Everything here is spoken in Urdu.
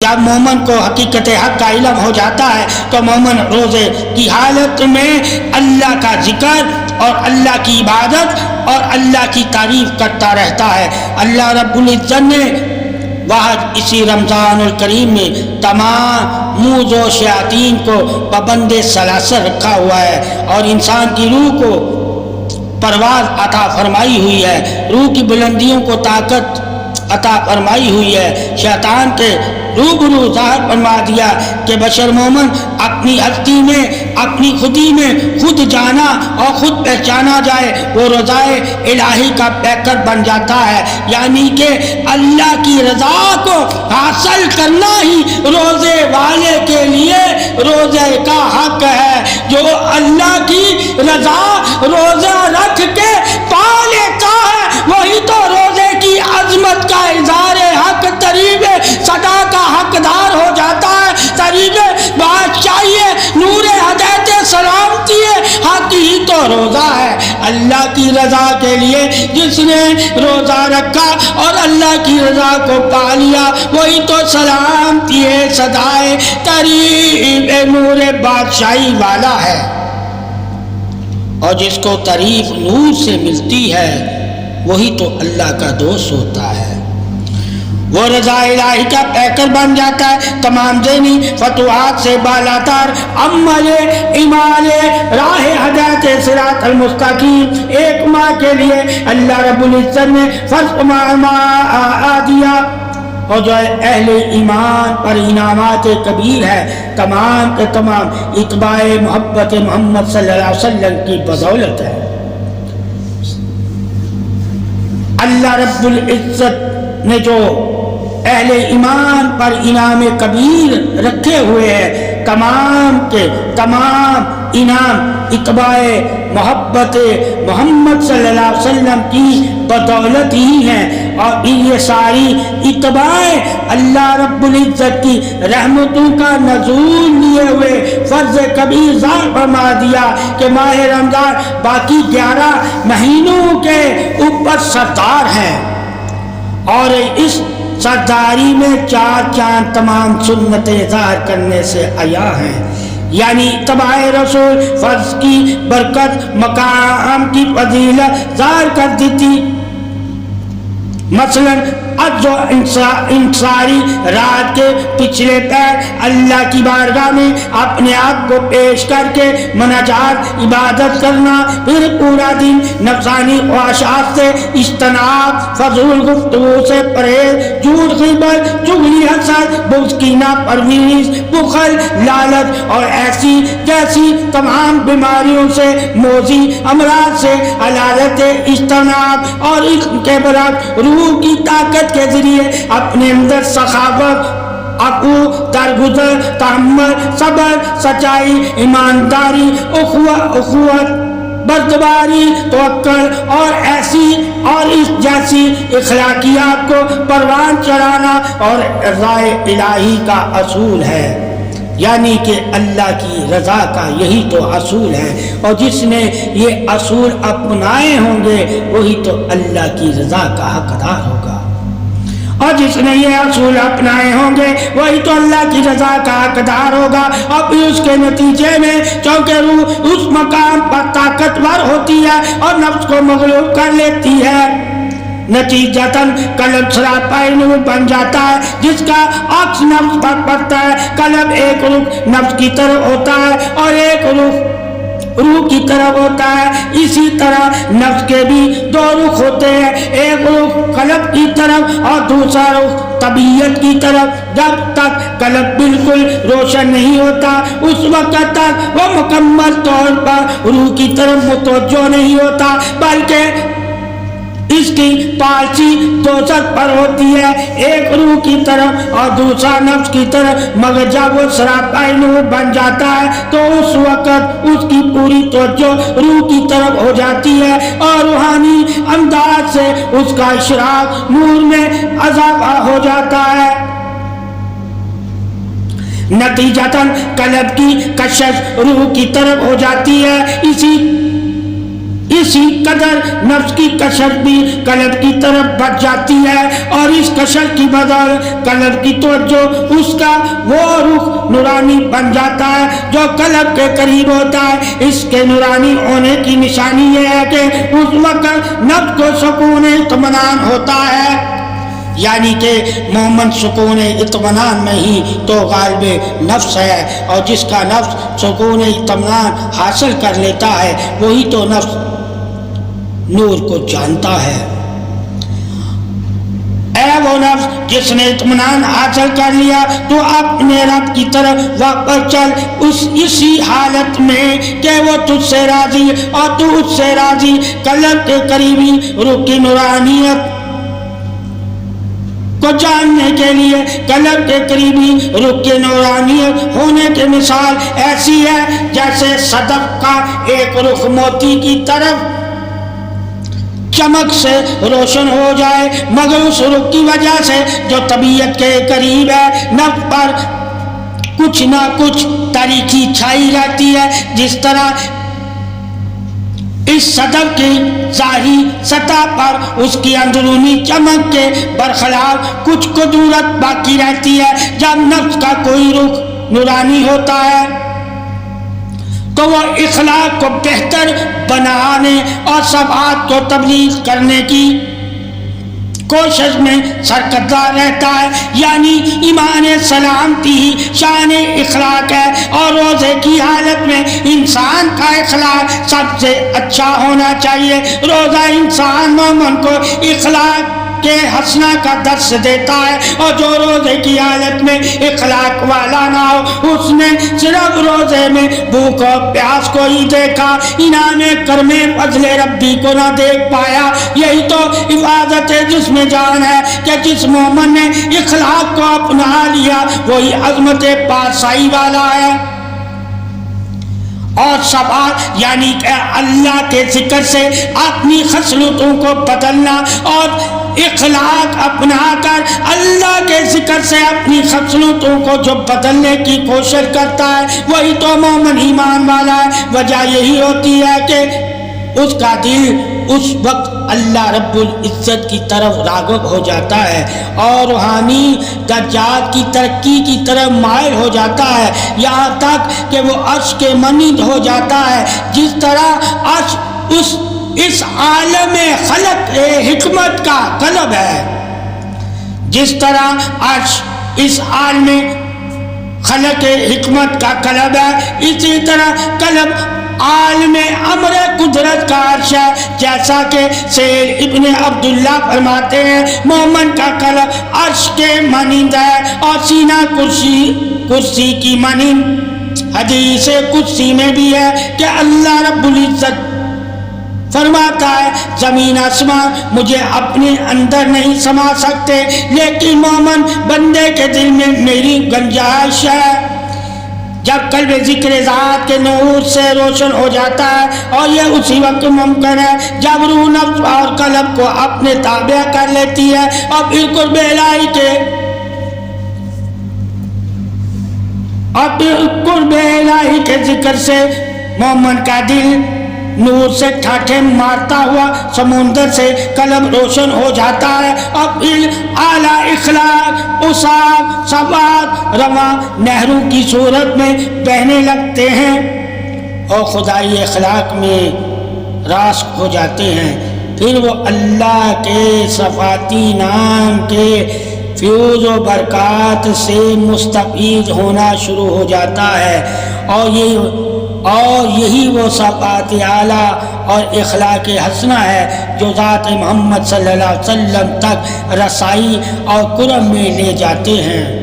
جب مومن کو حقیقت حق کا علم ہو جاتا ہے تو مومن روزے کی حالت میں اللہ کا ذکر اور اللہ کی عبادت اور اللہ کی تعریف کرتا رہتا ہے۔ اللہ رب العزت نے واحد اسی رمضان الکریم میں تمام موذ و شیاطین کو پابند سلاسل رکھا ہوا ہے اور انسان کی روح کو پرواز عطا فرمائی ہوئی ہے، روح کی بلندیوں کو طاقت عطا فرمائی ہوئی ہے۔ شیطان کے روبرو ظاہر فرما دیا کہ بشر مومن اپنی ہستی میں اپنی خودی میں خود جانا اور خود پہچانا جائے وہ رضائے الہی کا پیکر بن جاتا ہے، یعنی کہ اللہ کی رضا کو حاصل کرنا ہی روزے والے کے لیے روزے کا حق ہے۔ جو اللہ کی رضا روزہ رکھ کے پا لیتا ہے وہی تو روزے کی عظمت کا اظہار حق طریب صدا کا حقدار ہو جاتا ہے۔ طریب بادشاہی نور ہدایت سلامتی حق ہی تو روزہ ہے۔ اللہ کی رضا کے لیے جس نے روزہ رکھا اور اللہ کی رضا کو پا لیا وہی تو سلامتی صدائے طریب نور بادشاہی والا ہے، اور جس کو تعریف نور سے ملتی ہے وہی تو اللہ کا دوست ہوتا ہے، وہ رضا الہی کا پیکر بن جاتا ہے۔ تمام ذہنی فتوحات سے بالاتر عمل ایمان راہ ہدایت صراط المستقیم ایک ماہ کے لیے اللہ رب العزت نے فرض دیا، اور جو اہل ایمان پر انعامات کبیر ہے تمام کے تمام اتباع محبت محمد صلی اللہ علیہ وسلم کی بدولت ہے۔ اللہ رب العزت نے جو اہل ایمان پر انعام کبیر رکھے ہوئے ہیں تمام کے تمام انعام اتباع محبت محمد صلی اللہ علیہ وسلم کی بدولت ہی ہیں، اور یہ ساری اتباع اللہ رب العزت کی رحمتوں کا نزول لیے ہوئے فرض کبیر ظاہر فرما دیا کہ ماہ رمضان باقی 11 مہینوں کے اوپر سردار ہیں، اور اس سرداری میں 4 چاند تمام سنتیں ظاہر کرنے سے عیا ہیں، یعنی اتباع رسول فرض کی برکت مقام کی فضیلت ظاہر کر دیتی۔ مثلا عجز و انصاری رات کے پچھلے پیر اللہ کی بارگاہ میں اپنے آپ کو پیش کر کے مناجات عبادت کرنا، پھر پورا دن نفسانی خواہشات سے اجتناب، فضول گفتگو سے پرہیز، جھوٹ غیبت چغلی حسد بغض کینہ پرہیز بخل لالچ اور ایسی جیسی تمام بیماریوں سے موذی امراض سے علالت اجتناب، اور اس کے برعکس روح کی طاقت کے ذریعے اپنے اندر سخاوت، عفو، درگزر، تحمل، صبر، سچائی، ایمانداری، اخوت، بردباری، توکل اور ایسی اور اس جیسی اخلاقیات کو پروان چڑھانا اور رضائے الہی کا اصول ہے، یعنی کہ اللہ کی رضا کا یہی تو اصول ہے، اور جس نے یہ اصول اپنائے ہوں گے وہی تو اللہ کی رضا کا حقدار ہوگا، اور جس نے یہ اصول اپنائے ہوں گے وہی تو اللہ کی رضا کا حقدار ہوگا، اور پھر اس کے نتیجے میں چونکہ روح اس مقام پر طاقتور ہوتی ہے اور نفس کو مغلوب کر لیتی ہے، نتیجتاً قلب سراپائی نور بن جاتا ہے جس کا عکس نفس پر پڑتا ہے۔ قلب ایک رخ نفس کی طرف ہوتا ہے اور ایک رخ روح کی طرف ہوتا ہے، اسی طرح نفس کے بھی 2 رخ ہوتے ہیں، ایک رخ قلب کی طرف اور دوسرا رخ طبیعت کی طرف۔ جب تک قلب بالکل روشن نہیں ہوتا اس وقت تک وہ مکمل طور پر روح کی طرف متوجہ نہیں ہوتا، بلکہ اس کی پالسی دوزخ پر ہوتی ہے، ایک روح کی طرف اور دوسرا نفس کی طرف، مگر جب وہ سراپائی نور بن جاتا ہے تو اس وقت اس کی پوری توجہ روح کی طرف ہو جاتی ہے اور روحانی انداز سے اس کا اشراق نور میں اضافہ ہو جاتا ہے۔ نتیجتاً قلب کی کشش روح کی طرف ہو جاتی ہے، اسی قدر نفس کی کشش بھی قلب کی طرف بڑھ جاتی ہے، اور اس کشش کی بدل قلب کی توجہ اس کا وہ رخ نورانی بن جاتا ہے جو قلب کے قریب ہوتا ہے۔ اس کے نورانی ہونے کی نشانی یہ ہے کہ اس وقت نفس کو سکون اطمینان ہوتا ہے، یعنی کہ مومن سکون اطمینان میں ہی تو غالب نفس ہے، اور جس کا نفس سکون اطمینان حاصل کر لیتا ہے وہی تو نفس نور کو جانتا ہے۔ اے وہ نفس جس نے اطمینان حاصل کر لیا تو اپنے رب کی طرف واپس چل، اسی حالت میں کہ وہ تجھ سے راضی اور تو اس سے راضی۔ قلب کے قریبی روح کی نورانیت کو جاننے کے لیے قلب کے قریبی روح کے نورانیت ہونے کی مثال ایسی ہے جیسے صدف کا ایک رخ موتی کی طرف چمک سے روشن ہو جائے، مگر اس رخ کی وجہ سے جو طبیعت کے قریب ہے نفس پر کچھ نہ کچھ تاریکی چھائی رہتی ہے۔ جس طرح اس صدف کی ظاہری سطح پر اس کی اندرونی چمک کے برخلاف کچھ قدورت باقی رہتی ہے۔ جب نفس کا کوئی رخ نورانی ہوتا ہے تو وہ اخلاق کو بہتر بنانے اور صفات کو تبلیغ کرنے کی کوشش میں سرگرداں رہتا ہے، یعنی ایمان سلامتی ہی شان اخلاق ہے، اور روزے کی حالت میں انسان کا اخلاق سب سے اچھا ہونا چاہیے۔ روزہ انسان مومن کو اخلاق کے حسنہ کا درس دیتا ہے، اور جو روزے کی حالت میں اخلاق والا نہ ہو اس نے صرف روزے میں بھوک اور پیاس کو ہی دیکھا، انعام کرم فضل ربی کو نہ دیکھ پایا۔ یہی تو عبادت جس میں جان ہے کہ جس مومن نے اخلاق کو اپنا لیا وہی عظمت پاسائی والا ہے۔ اور صفات یعنی کہ اللہ کے ذکر سے اپنی خصلتوں کو بدلنا، اور اخلاق اپنا کر اللہ کے ذکر سے اپنی خصلتوں کو جو بدلنے کی کوشش کرتا ہے وہی تو مومن ایمان والا ہے۔ وجہ یہی ہوتی ہے کہ اس کا دل اس وقت اللہ رب العزت کی طرف راغب ہو جاتا ہے اور روحانی درجات کی ترقی کی طرف مائل ہو جاتا ہے، یہاں تک کہ وہ عرش کے مانند ہو جاتا ہے۔ جس طرح عرش اس عالم خلق حکمت کا قلب ہے، جس طرح عرش اس عالم خلق حکمت کا قلب ہے، اسی طرح قلب عالم امر قدرت کا عرش ہے۔ جیسا کہ سید ابن عبداللہ فرماتے ہیں مومن کا قلب عرش کے مانند ہے اور سینہ کرسی کی مانند۔ حدیث قدسی میں بھی ہے کہ اللہ رب العزت فرماتا ہے زمین آسمان مجھے اپنے اندر نہیں سما سکتے، لیکن مومن بندے کے دل میں میری گنجائش ہے۔ جب قلب ذکر ذات کے نور سے روشن ہو جاتا ہے، اور یہ اسی وقت ممکن ہے جب روح نفس اور قلب کو اپنے تابع کر لیتی ہے، اور پھر قرب الہی کے ذکر سے مومن کا دل نور سے ٹھاٹھے مارتا ہوا سمندر سے قلب روشن ہو جاتا ہے، اور پھر اعلیٰ اخلاق اصاب صفات رواں نہروں کی صورت میں بہنے لگتے ہیں اور خدائی اخلاق میں راسخ ہو جاتے ہیں۔ پھر وہ اللہ کے صفاتی نام کے فیوز و برکات سے مستفید ہونا شروع ہو جاتا ہے، اور یہی وہ صفات اعلیٰ اور اخلاق حسنہ ہے جو ذات محمد صلی اللہ علیہ وسلم تک رسائی اور کرم میں لے جاتے ہیں۔